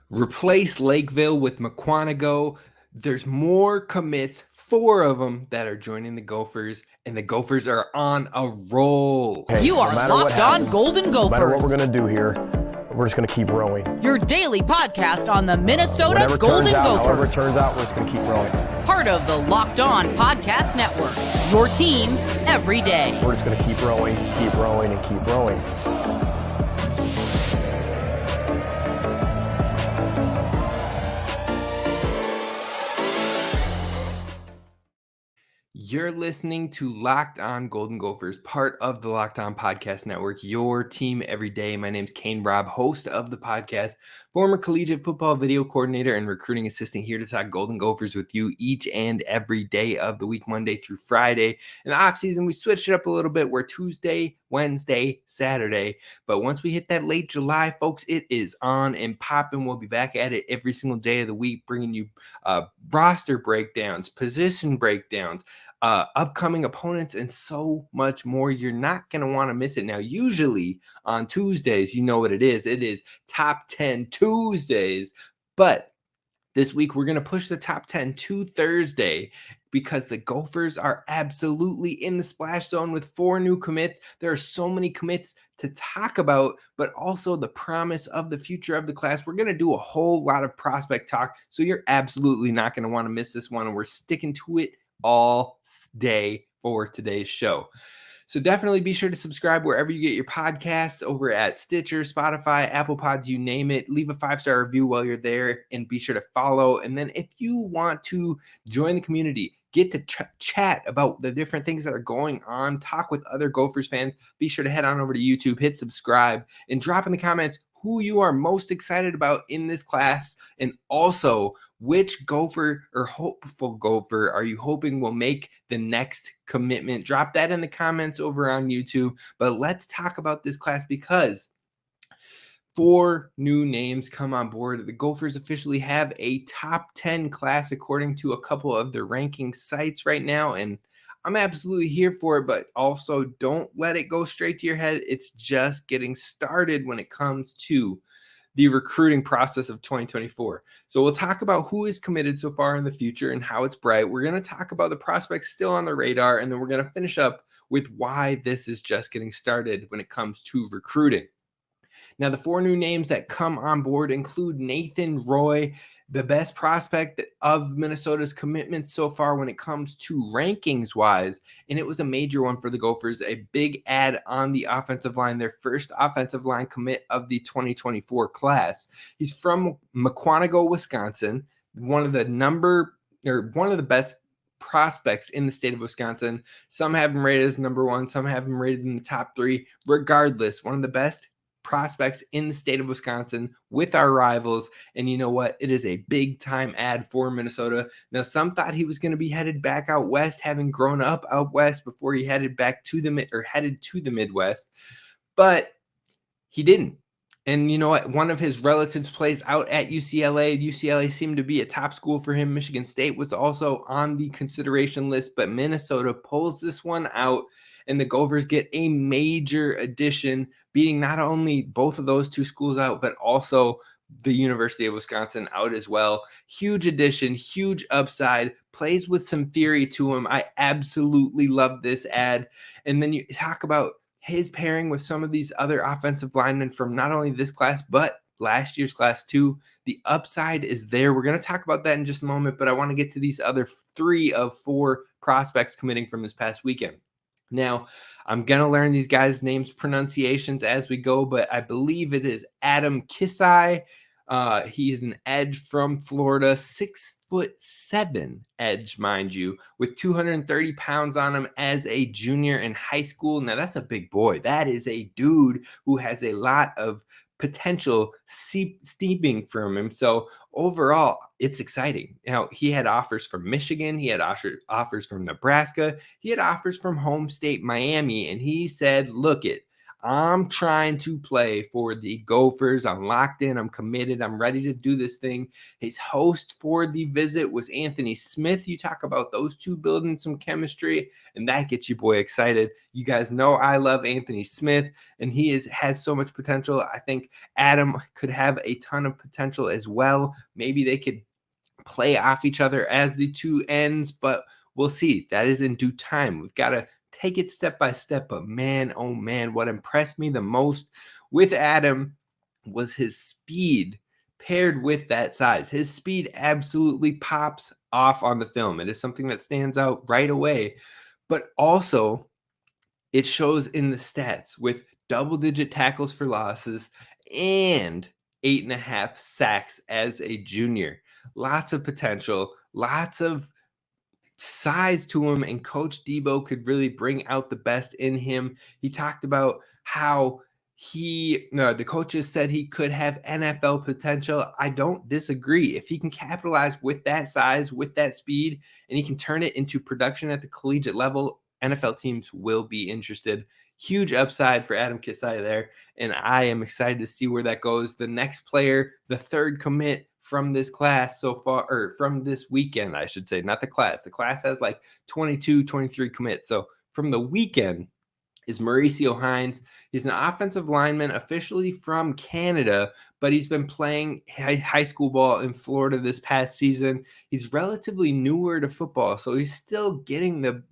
Replace Lakeville with McQuantico. There's more commits, 4 of them that are joining the Gophers, and the Gophers are on a roll. You are Locked On Golden Gophers. No matter what we're going to do here, we're just going to keep rowing. Your daily podcast on the Minnesota Golden Gophers. However it turns out, we're just going to keep rowing. Part of the Locked On Podcast Network. Your team every day. We're just going to keep rowing, and keep rowing. You're listening to Locked On Golden Gophers, part of the Locked On Podcast Network, your team every day. My name's Kane Rob, host of the podcast, former collegiate football video coordinator and recruiting assistant, here to talk Golden Gophers with you each and every day of the week, Monday through Friday. In the offseason, we switched it up a little bit. We're Tuesday, Wednesday, Saturday. But once we hit that late July, folks, it is on and popping. We'll be back at it every single day of the week, bringing you roster breakdowns, position breakdowns, upcoming opponents, and so much more. You're not going to want to miss it. Now, usually on Tuesdays, you know what it is. It is Top 10 Tuesdays. But this week, we're going to push the Top 10 to Thursday because the Gophers are absolutely in the splash zone with 4 new commits. There are so many commits to talk about, but also the promise of the future of the class. We're going to do a whole lot of prospect talk, so you're absolutely not going to want to miss this one, and we're sticking to it all day for today's show. So definitely be sure to subscribe wherever you get your podcasts, over at Stitcher, Spotify, Apple Pods, you name it. Leave a 5-star review while you're there, and be sure to follow. And then if you want to join the community, get to chat about the different things that are going on, talk with other Gophers fans, be sure to head on over to YouTube, hit subscribe, and drop in the comments who you are most excited about in this class, and also which Gopher or hopeful Gopher are you hoping will make the next commitment. Drop that in the comments over on YouTube. But let's talk about this class, because 4 new names come on board. The Gophers officially have a top 10 class according to a couple of their ranking sites right now, and I'm absolutely here for it, but also don't let it go straight to your head. It's just getting started when it comes to the recruiting process of 2024. So we'll talk about who is committed so far in the future and how it's bright. We're going to talk about the prospects still on the radar, and then we're going to finish up with why this is just getting started when it comes to recruiting. Now, the 4 new names that come on board include Nathan Roy, the best prospect of Minnesota's commitments so far when it comes to rankings wise. And it was a major one for the Gophers, a big add on the offensive line, their first offensive line commit of the 2024 class. He's from McQuantico, Wisconsin, one of the best prospects in the state of Wisconsin. Some have him rated as number 1, some have him rated in the top 3. Regardless, one of the best prospects in the state of Wisconsin with our rivals. And you know what? It is a big time ad for Minnesota. Now, some thought he was going to be headed back out west, having grown up out west before he headed back to headed to the Midwest, but he didn't. And you know what? One of his relatives plays out at UCLA. UCLA seemed to be a top school for him. Michigan State was also on the consideration list, but Minnesota pulls this one out, and the Gophers get a major addition, beating not only both of those 2 schools out, but also the University of Wisconsin out as well. Huge addition, huge upside, plays with some theory to him. I absolutely love this ad. And then you talk about his pairing with some of these other offensive linemen from not only this class, but last year's class too. The upside is there. We're going to talk about that in just a moment, but I want to get to these other 3 of 4 prospects committing from this past weekend. Now, I'm going to learn these guys' names, pronunciations as we go, but I believe it is Adam Kissayi. He's an edge from Florida, 6'7" edge, mind you, with 230 pounds on him as a junior in high school. Now, that's a big boy. That is a dude who has a lot of potential steeping from him. So overall, it's exciting. Now, he had offers from Michigan. He had offers from Nebraska. He had offers from home state Miami. And he said, look it, I'm trying to play for the Gophers. I'm locked in. I'm committed. I'm ready to do this thing. His host for the visit was Anthony Smith. You talk about those two building some chemistry, and that gets your boy excited. You guys know I love Anthony Smith, and he has so much potential. I think Adam could have a ton of potential as well. Maybe they could play off each other as the two ends, but we'll see. That is in due time. We've got to take it step by step. But man, oh man, what impressed me the most with Adam was his speed paired with that size. His speed absolutely pops off on the film. It is something that stands out right away, but also it shows in the stats with double-digit tackles for losses and 8.5 sacks as a junior. Lots of potential, lots of size to him, and Coach Debo could really bring out the best in him. He talked about how the coaches said he could have NFL potential. I don't disagree. If he can capitalize with that size, with that speed, and he can turn it into production at the collegiate level, NFL teams will be interested. Huge upside for Adam Kissayi there, and I am excited to see where that goes. The next player, the third commit from this class so far, or from this weekend, I should say, not the class. The class has like 22, 23 commits. So from the weekend is Mauricio Hines. He's an offensive lineman officially from Canada, but he's been playing high school ball in Florida this past season. He's relatively newer to football, so he's still getting the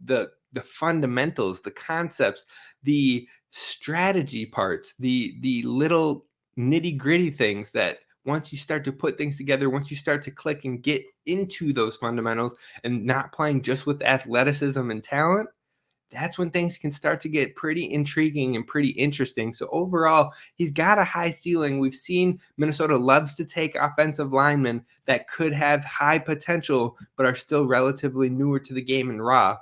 fundamentals, the concepts, the strategy parts, the little nitty-gritty things that once you start to put things together, once you start to click and get into those fundamentals and not playing just with athleticism and talent, that's when things can start to get pretty intriguing and pretty interesting. So overall, he's got a high ceiling. We've seen Minnesota loves to take offensive linemen that could have high potential, but are still relatively newer to the game and raw.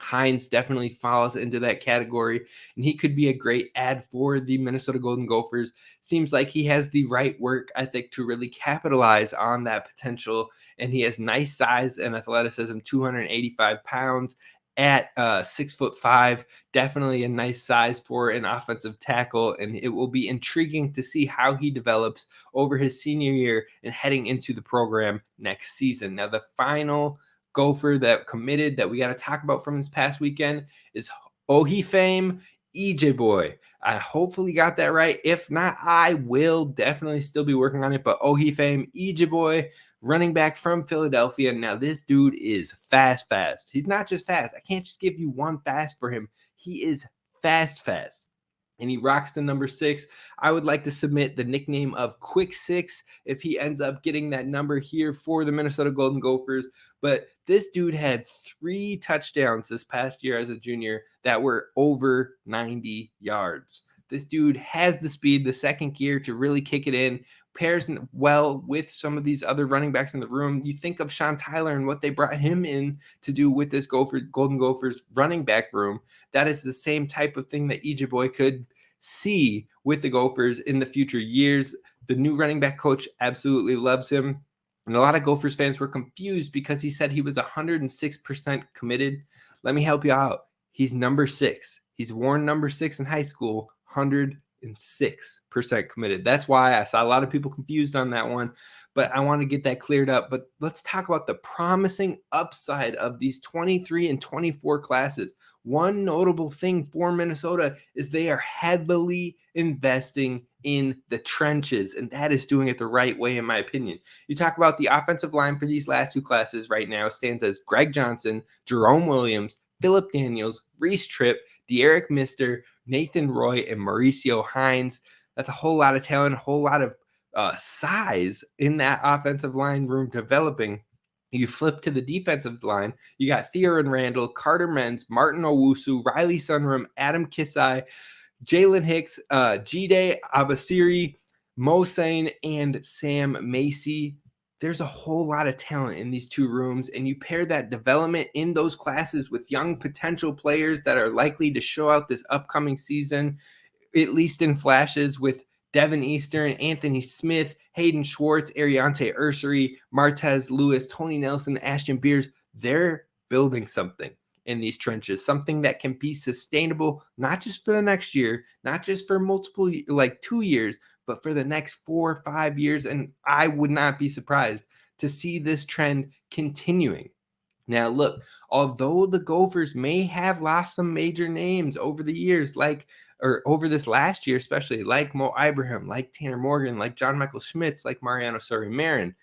Hines definitely falls into that category, and he could be a great add for the Minnesota Golden Gophers. Seems like he has the right work ethic to really capitalize on that potential, and he has nice size and athleticism, 285 pounds at 6'5". Definitely a nice size for an offensive tackle, and it will be intriguing to see how he develops over his senior year and heading into the program next season. Now, the final Gopher that committed that we got to talk about from this past weekend is Ohifame EJ I hopefully got that right. If not, I will definitely still be working on it. But Ohifame EJ running back from Philadelphia. Now, this dude is fast. He's not just fast. I can't just give you one fast for him. He is fast. And he rocks the number 6. I would like to submit the nickname of Quick 6 if he ends up getting that number here for the Minnesota Golden Gophers. But this dude had 3 touchdowns this past year as a junior that were over 90 yards. This dude has the speed, the second gear to really kick it in, pairs well with some of these other running backs in the room. You think of Sean Tyler and what they brought him in to do with this Golden Gophers running back room. That is the same type of thing that EJ could see with the Gophers in the future years. The new running back coach absolutely loves him. And a lot of Gophers fans were confused because he said he was 106% committed. Let me help you out. He's number 6. He's worn number 6 in high school, 106% committed. That's why I saw a lot of people confused on that one, but I want to get that cleared up. But let's talk about the promising upside of these 23 and 24 classes. One notable thing for Minnesota is they are heavily investing in the trenches, and that is doing it the right way, in my opinion. You talk about the offensive line for these last 2 classes right now stands as Greg Johnson, Jerome Williams, Phillip Daniels, Reese Tripp, De'Eric Mister, Nathan Roy, and Mauricio Hines. That's a whole lot of talent, a whole lot of size in that offensive line room developing. You flip to the defensive line, you got Theoren Randall, Carter Mentz, Martin Owusu, Riley Sunrum, Adam Kissayi, Jalen Hicks, Jide Abasiri, Mo Sane, and Sam Macy. There's a whole lot of talent in these 2 rooms, and you pair that development in those classes with young potential players that are likely to show out this upcoming season, at least in flashes, with Devin Eastern, Anthony Smith, Hayden Schwartz, Ariante Ursery, Martez Lewis, Tony Nelson, Ashton Beers. They're building something. in these trenches, something that can be sustainable, not just for the next year, not just for multiple, like 2 years, but for the next 4 or 5 years. And I would not be surprised to see this trend continuing. Now, look, although the Gophers may have lost some major names over the years, or over this last year, especially like Mo Ibrahim, like Tanner Morgan, like John Michael Schmitz, like Mariano Sori-Marin,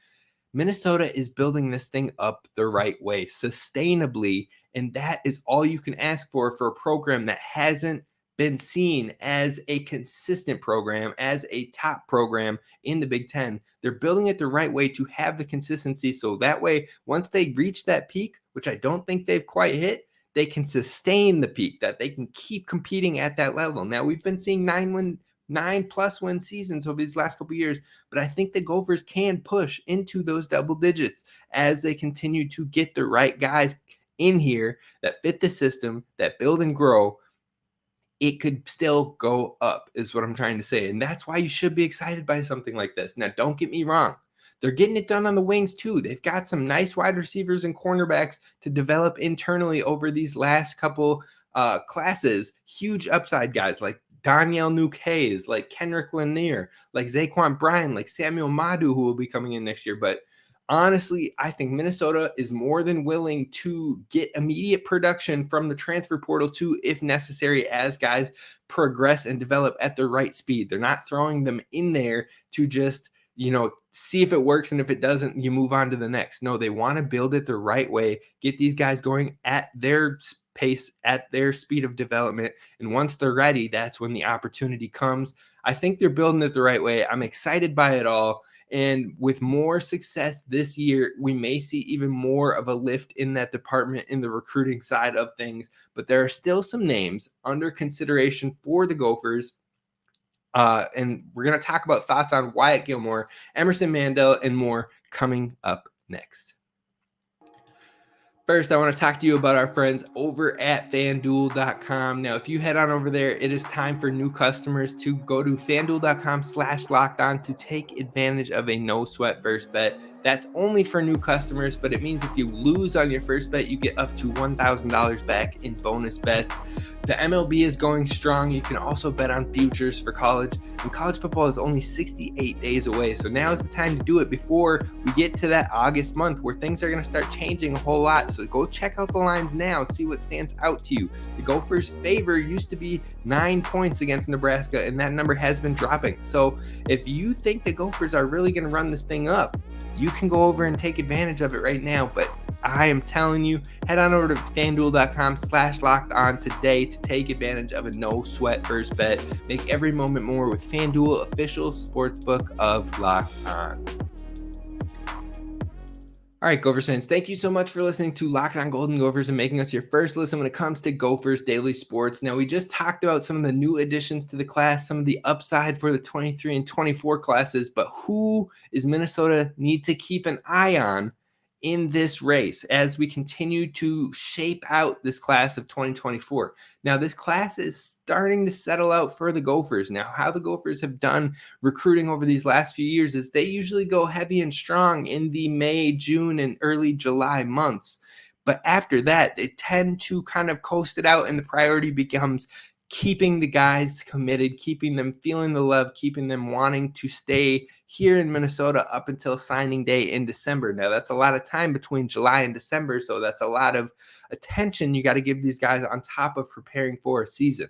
Minnesota is building this thing up the right way, sustainably, and that is all you can ask for a program that hasn't been seen as a consistent program, as a top program in the Big Ten. They're building it the right way to have the consistency, so that way, once they reach that peak, which I don't think they've quite hit, they can sustain the peak, that they can keep competing at that level. Now, we've been seeing 9+ win seasons over these last couple of years, but I think the Gophers can push into those double digits as they continue to get the right guys in here that fit the system, that build and grow. It could still go up, is what I'm trying to say. And that's why you should be excited by something like this. Now, don't get me wrong. They're getting it done on the wings too. They've got some nice wide receivers and cornerbacks to develop internally over these last couple classes. Huge upside guys like Daniel Nuke, like Kendrick Lanier, like Zaquan Bryan, like Samuel Madu, who will be coming in next year. But honestly, I think Minnesota is more than willing to get immediate production from the transfer portal too, if necessary, as guys progress and develop at the right speed. They're not throwing them in there to just, see if it works, and if it doesn't, you move on to the next. No, they want to build it the right way, get these guys going at their pace, at their speed of development, and once they're ready, that's when the opportunity comes. I think they're building it the right way. I'm excited by it all. And with more success this year, we may see even more of a lift in that department, in the recruiting side of things. But there are still some names under consideration for the Gophers. And we're going to talk about thoughts on Wyatt Gilmore, Emerson Mandell, and more coming up next. First, I want to talk to you about our friends over at FanDuel.com. Now, if you head on over there, it is time for new customers to go to FanDuel.com/lockedon to take advantage of a no-sweat first bet. That's only for new customers, but it means if you lose on your first bet, you get up to $1,000 back in bonus bets. The MLB is going strong. You can also bet on futures for college, and college football is only 68 days away. So now is the time to do it before we get to that August month where things are going to start changing a whole lot. So go check out the lines now, see what stands out to you. The Gophers' favor used to be 9 points against Nebraska, and that number has been dropping. So if you think the Gophers are really going to run this thing up, you can go over and take advantage of it right now. But I am telling you, head on over to FanDuel.com/lockedon today to take advantage of a no-sweat first bet. Make every moment more with FanDuel, official sportsbook of Locked On. All right, Gophers fans, thank you so much for listening to Locked On Golden Gophers and making us your first listen when it comes to Gophers Daily Sports. Now, we just talked about some of the new additions to the class, some of the upside for the 23 and 24 classes, but who is Minnesota need to keep an eye on in this race as we continue to shape out this class of 2024. Now, this class is starting to settle out for the Gophers. Now, how the Gophers have done recruiting over these last few years is they usually go heavy and strong in the May, June, and early July months. But after that, they tend to kind of coast it out, and the priority becomes keeping the guys committed, keeping them feeling the love, keeping them wanting to stay here in Minnesota up until signing day in December. Now, that's a lot of time between July and December, so that's a lot of attention you got to give these guys on top of preparing for a season.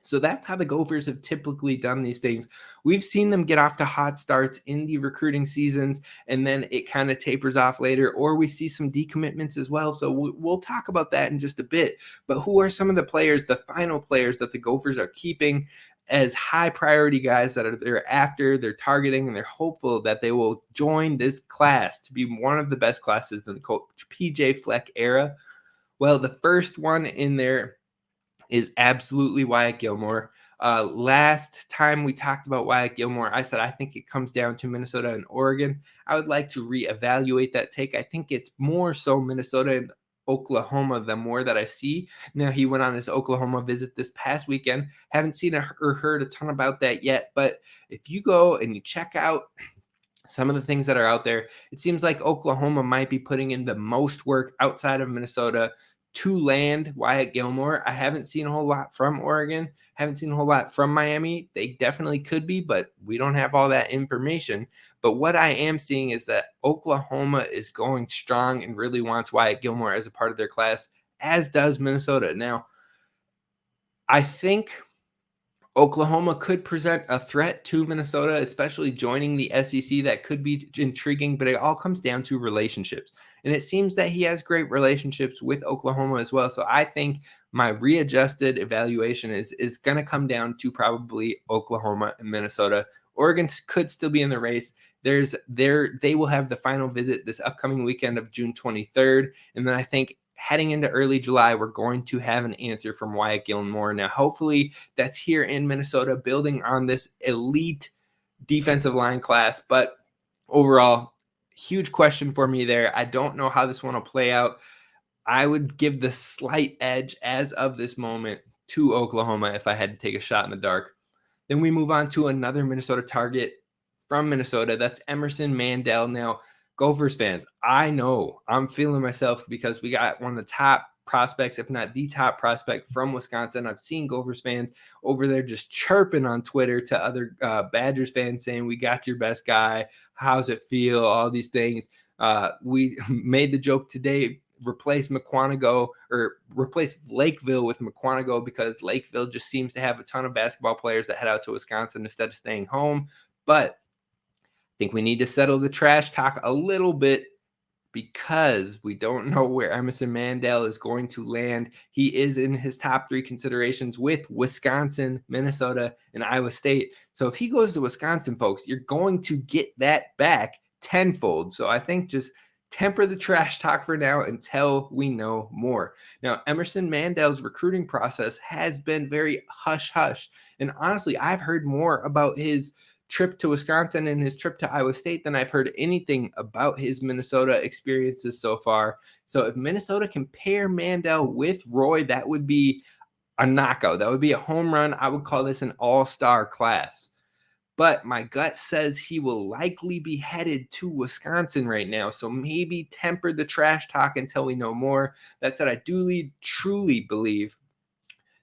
So that's how the Gophers have typically done these things. We've seen them get off to hot starts in the recruiting seasons, and then it kind of tapers off later, or we see some decommitments as well. So we'll talk about that in just a bit. But who are some of the players, the final players that the Gophers are keeping as high priority guys that they're after, they're targeting, and they're hopeful that they will join this class to be one of the best classes in the Coach PJ Fleck era? Well, the first one in there is absolutely Wyatt Gilmore. Last time we talked about Wyatt Gilmore, I said I think it comes down to Minnesota and Oregon. I would like to reevaluate that take. I think it's more so Minnesota and Oklahoma the more that I see. Now, he went on his Oklahoma visit this past weekend. Haven't seen or heard a ton about that yet, but if you go and you check out some of the things that are out there, it seems like Oklahoma might be putting in the most work outside of Minnesota to land Wyatt Gilmore. I haven't seen a whole lot from Oregon, haven't seen a whole lot from Miami. They definitely could be, but we don't have all that information. But what I am seeing is that Oklahoma is going strong and really wants Wyatt Gilmore as a part of their class, as does Minnesota. Now, I think Oklahoma could present a threat to Minnesota, especially joining the SEC. That could be intriguing, but it all comes down to relationships. And it seems that he has great relationships with Oklahoma as well. So I think my readjusted evaluation is going to come down to probably Oklahoma and Minnesota. Oregon could still be in the race. They will have the final visit this upcoming weekend of June 23rd. And then I think heading into early July, we're going to have an answer from Wyatt Gilmore. Now, hopefully that's here in Minnesota, building on this elite defensive line class. But overall, huge question for me there. I don't know how this one will play out. I would give the slight edge as of this moment to Oklahoma if I had to take a shot in the dark. Then we move on to another Minnesota target from Minnesota. That's Emerson Mandell. Now, Gophers fans, I know I'm feeling myself because we got one of the top prospects, if not the top prospect from Wisconsin. I've seen Gophers fans over there just chirping on Twitter to other Badgers fans saying, we got your best guy. How's it feel? All these things. We made the joke today, replace Lakeville with McQuantico because Lakeville just seems to have a ton of basketball players that head out to Wisconsin instead of staying home. But I think we need to settle the trash talk a little bit because we don't know where Emerson Mandell is going to land. He is in his top 3 considerations with Wisconsin, Minnesota, and Iowa State. So if he goes to Wisconsin, folks, you're going to get that back tenfold. So I think just temper the trash talk for now until we know more. Now, Emerson Mandell's recruiting process has been very hush-hush. And honestly, I've heard more about his trip to Wisconsin and his trip to Iowa State than I've heard anything about his Minnesota experiences so far. So if Minnesota can pair Mandell with Roy, that would be a knockout. That would be a home run. I would call this an all-star class. But my gut says he will likely be headed to Wisconsin right now. So maybe temper the trash talk until we know more. That said, I truly believe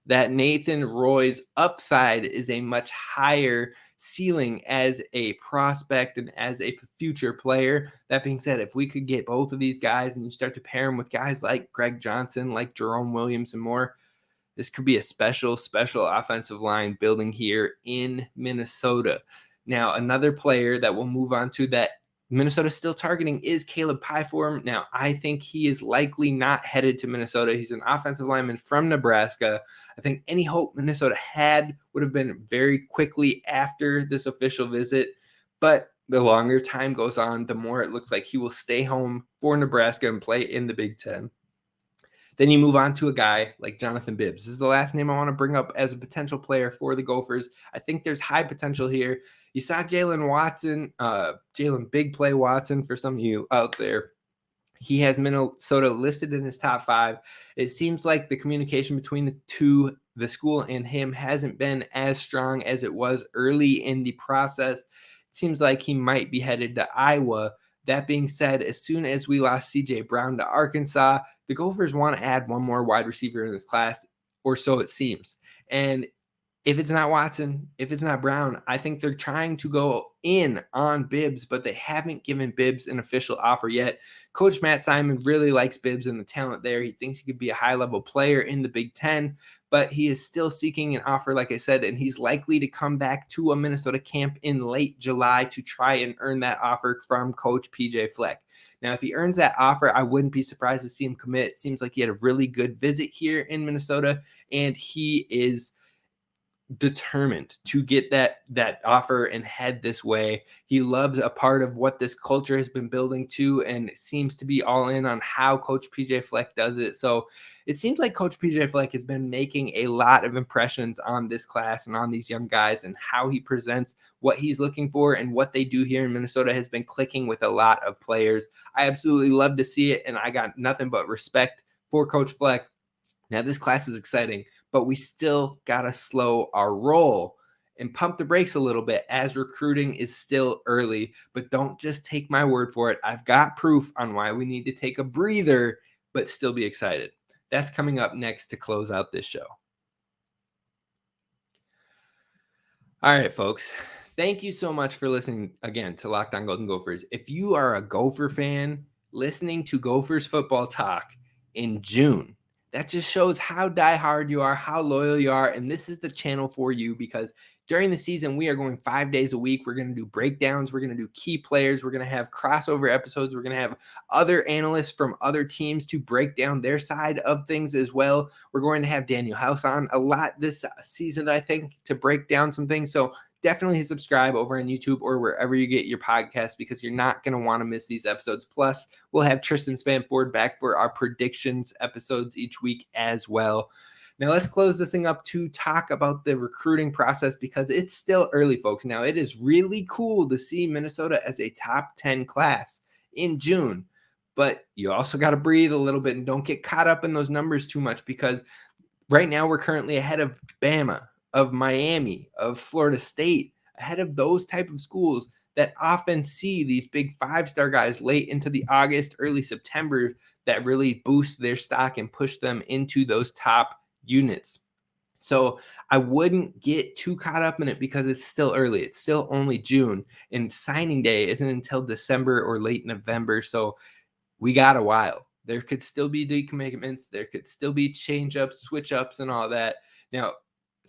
that Nathan Roy's upside is a much higher ceiling as a prospect and as a future player. That being said, if we could get both of these guys and you start to pair them with guys like Greg Johnson, like Jerome Williams and more, this could be a special offensive line building here in Minnesota. Now, another player that we'll move on to that Minnesota still targeting is Caleb Pieform. Now, I think he is likely not headed to Minnesota. He's an offensive lineman from Nebraska. I think any hope Minnesota had would have been very quickly after this official visit. But the longer time goes on, the more it looks like he will stay home for Nebraska and play in the Big Ten. Then you move on to a guy like Jonathan Bibbs. This is the last name I want to bring up as a potential player for the Gophers. I think there's high potential here. You saw Jalen Watson, Jalen Big Play Watson for some of you out there. He has Minnesota listed in his top 5. It seems like the communication between the school and him hasn't been as strong as it was early in the process. It seems like he might be headed to Iowa. That being said, as soon as we lost C.J. Brown to Arkansas, the Gophers want to add one more wide receiver in this class, or so it seems. And if it's not Watson, if it's not Brown, I think they're trying to go in on Bibbs, but they haven't given Bibbs an official offer yet. Coach Matt Simon really likes Bibbs and the talent there. He thinks he could be a high-level player in the Big Ten, but he is still seeking an offer, like I said, and he's likely to come back to a Minnesota camp in late July to try and earn that offer from Coach PJ Fleck. Now, if he earns that offer, I wouldn't be surprised to see him commit. It seems like he had a really good visit here in Minnesota, and he is determined to get that offer and head this way. He loves a part of what this culture has been building to and seems to be all in on how Coach PJ Fleck does it. So it seems like Coach PJ Fleck has been making a lot of impressions on this class and on these young guys, and how he presents what he's looking for and what they do here in Minnesota has been clicking with a lot of players. I absolutely love to see it, and I got nothing but respect for Coach Fleck. Now, this class is exciting, but we still got to slow our roll and pump the brakes a little bit as recruiting is still early. But don't just take my word for it. I've got proof on why we need to take a breather, but still be excited. That's coming up next to close out this show. All right, folks. Thank you so much for listening again to Locked On Golden Gophers. If you are a Gopher fan listening to Gophers football talk in June, that just shows how diehard you are, how loyal you are, and this is the channel for you because during the season, we are going 5 days a week. We're going to do breakdowns. We're going to do key players. We're going to have crossover episodes. We're going to have other analysts from other teams to break down their side of things as well. We're going to have Daniel House on a lot this season, I think, to break down some things. So definitely subscribe over on YouTube or wherever you get your podcasts because you're not going to want to miss these episodes. Plus, we'll have Tristan Spanford back for our predictions episodes each week as well. Now, let's close this thing up to talk about the recruiting process because it's still early, folks. Now, it is really cool to see Minnesota as a top 10 class in June, but you also got to breathe a little bit and don't get caught up in those numbers too much because right now we're currently ahead of Bama, of Miami, of Florida State, ahead of those type of schools that often see these big 5-star guys late into the August, early September that really boost their stock and push them into those top units. So I wouldn't get too caught up in it because it's still early. It's still only June and signing day isn't until December or late November. So we got a while. There could still be decommitments. There could still be change ups, switch ups and all that. Now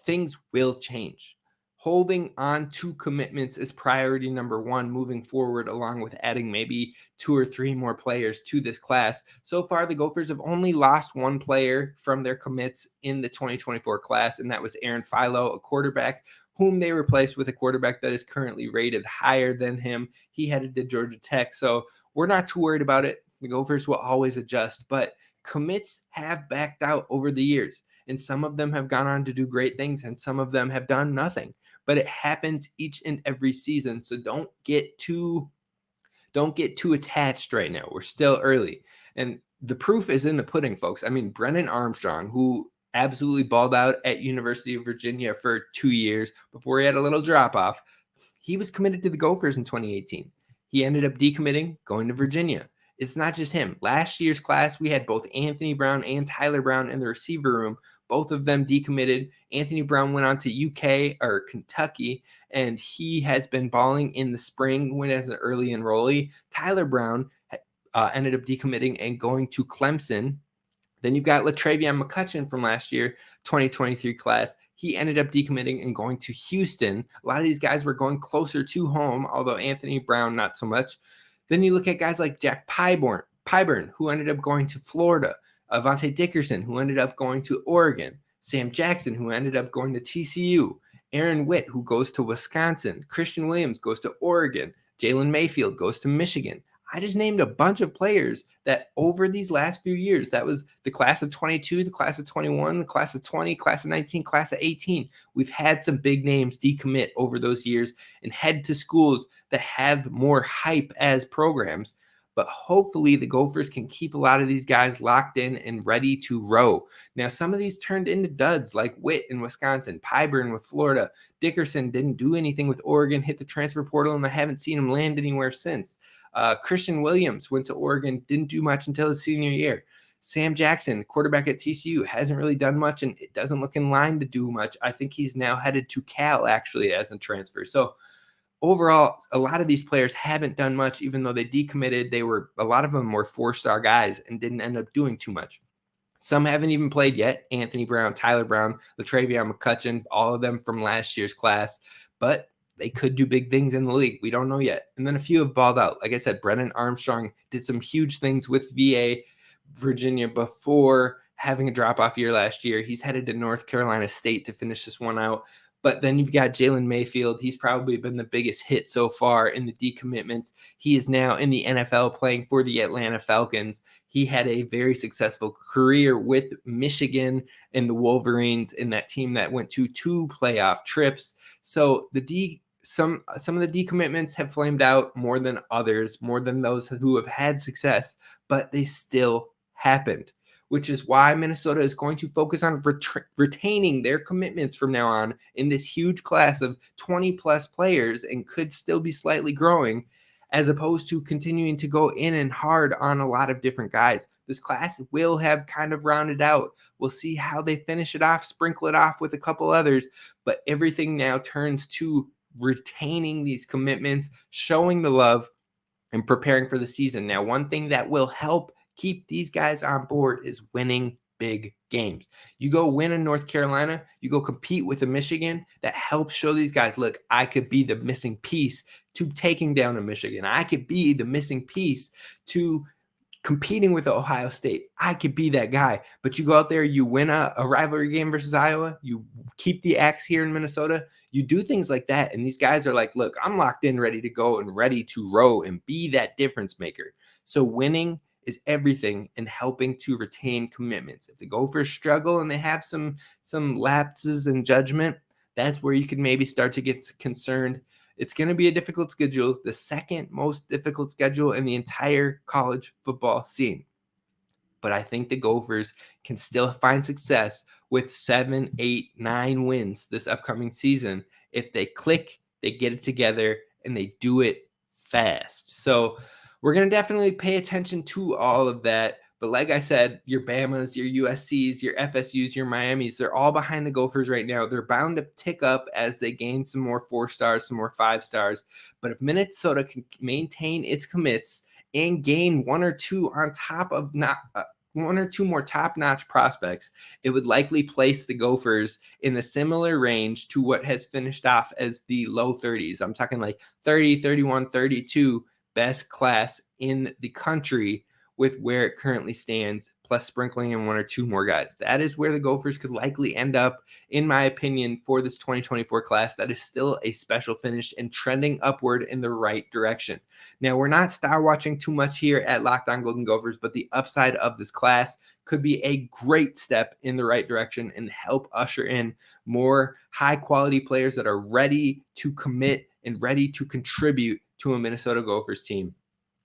things will change. Holding on to commitments is priority number one moving forward, along with adding maybe 2 or 3 more players to this class. So far, the Gophers have only lost 1 player from their commits in the 2024 class, and that was Aaron Philo, a quarterback, whom they replaced with a quarterback that is currently rated higher than him. He headed to Georgia Tech, so we're not too worried about it. The Gophers will always adjust, but commits have backed out over the years, and some of them have gone on to do great things, and some of them have done nothing. But it happens each and every season. So don't get too attached right now. We're still early. And the proof is in the pudding, folks. I mean, Brennan Armstrong, who absolutely balled out at University of Virginia for 2 years before he had a little drop off, he was committed to the Gophers in 2018. He ended up decommitting, going to Virginia. It's not just him. Last year's class, we had both Anthony Brown and Tyler Brown in the receiver room. Both of them decommitted. Anthony Brown went on to UK or Kentucky, and he has been balling in the spring, went as an early enrollee. Tyler Brown ended up decommitting and going to Clemson. Then you've got LaTravion McCutcheon from last year, 2023 class. He ended up decommitting and going to Houston. A lot of these guys were going closer to home, although Anthony Brown, not so much. Then you look at guys like Jack Pyburn, who ended up going to Florida. Avante Dickerson, who ended up going to Oregon. Sam Jackson, who ended up going to TCU. Aaron Witt, who goes to Wisconsin. Christian Williams goes to Oregon. Jalen Mayfield goes to Michigan. I just named a bunch of players that over these last few years, that was the class of 22, the class of 21, the class of 20, class of 19, class of 18. We've had some big names decommit over those years and head to schools that have more hype as programs. But hopefully the Gophers can keep a lot of these guys locked in and ready to row. Now, some of these turned into duds like Witt in Wisconsin, Pyburn with Florida. Dickerson didn't do anything with Oregon, hit the transfer portal, and I haven't seen him land anywhere since. Christian Williams went to Oregon, didn't do much until his senior year. Sam Jackson, quarterback at TCU, hasn't really done much, and it doesn't look in line to do much. I think he's now headed to Cal, actually, as a transfer. So overall, a lot of these players haven't done much, even though they decommitted. A lot of them were 4-star guys and didn't end up doing too much. Some haven't even played yet. Anthony Brown, Tyler Brown, LaTravion McCutcheon, all of them from last year's class. But they could do big things in the league. We don't know yet. And then a few have balled out. Like I said, Brennan Armstrong did some huge things with VA Virginia before having a drop-off year last year. He's headed to North Carolina State to finish this one out. But then you've got Jalen Mayfield. He's probably been the biggest hit so far in the decommitments. He is now in the NFL playing for the Atlanta Falcons. He had a very successful career with Michigan and the Wolverines in that team that went to 2 playoff trips. So some of the decommitments have flamed out more than others, more than those who have had success, but they still happened, which is why Minnesota is going to focus on retaining their commitments from now on in this huge class of 20-plus players and could still be slightly growing as opposed to continuing to go in and hard on a lot of different guys. This class will have kind of rounded out. We'll see how they finish it off, sprinkle it off with a couple others, but everything now turns to retaining these commitments, showing the love, and preparing for the season. Now, one thing that will help keep these guys on board is winning big games. You go win in North Carolina, you go compete with a Michigan, that helps show these guys, look, I could be the missing piece to taking down a Michigan. I could be the missing piece to competing with Ohio State. I could be that guy. But you go out there, you win a rivalry game versus Iowa, you keep the axe here in Minnesota, you do things like that. And these guys are like, look, I'm locked in, ready to go and ready to row and be that difference maker. So winning is everything in helping to retain commitments. If the Gophers struggle and they have some lapses in judgment, that's where you can maybe start to get concerned. It's going to be a difficult schedule, the second most difficult schedule in the entire college football scene. But I think the Gophers can still find success with 7, 8, 9 wins this upcoming season if they click, they get it together, and they do it fast. So we're going to definitely pay attention to all of that. But like I said, your Bamas, your USCs, your FSUs, your Miamis, they're all behind the Gophers right now. They're bound to tick up as they gain some more 4 stars, some more 5 stars. But if Minnesota can maintain its commits and gain 1 or 2 on top of one or two more top-notch prospects, it would likely place the Gophers in the similar range to what has finished off as the low 30s. I'm talking like 30, 31, 32 best class in the country with where it currently stands, plus sprinkling in 1 or 2 more guys. That is where the Gophers could likely end up, in my opinion, for this 2024 class. That is still a special finish and trending upward in the right direction. Now, we're not star watching too much here at Locked On Golden Gophers, but the upside of this class could be a great step in the right direction and help usher in more high-quality players that are ready to commit and ready to contribute to a Minnesota Gophers team.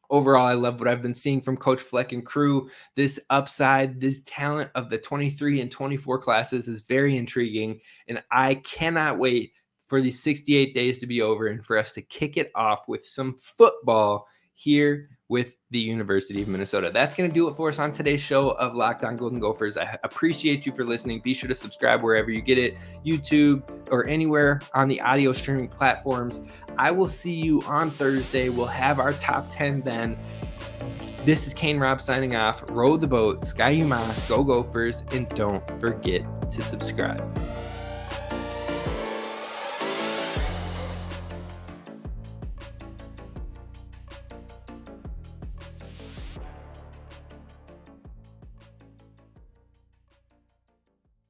Overall, I love what I've been seeing from Coach Fleck and crew. This upside, this talent of the 23 and 24 classes is very intriguing, and I cannot wait for these 68 days to be over and for us to kick it off with some football here with the University of Minnesota. That's going to do it for us on today's show of Locked On Golden Gophers. I appreciate you for listening. Be sure to subscribe wherever you get it, YouTube or anywhere on the audio streaming platforms. I will see you on Thursday. We'll have our top 10 then. This is Kane Rob signing off. Row the boat, Sky Yuma, go Gophers, and don't forget to subscribe.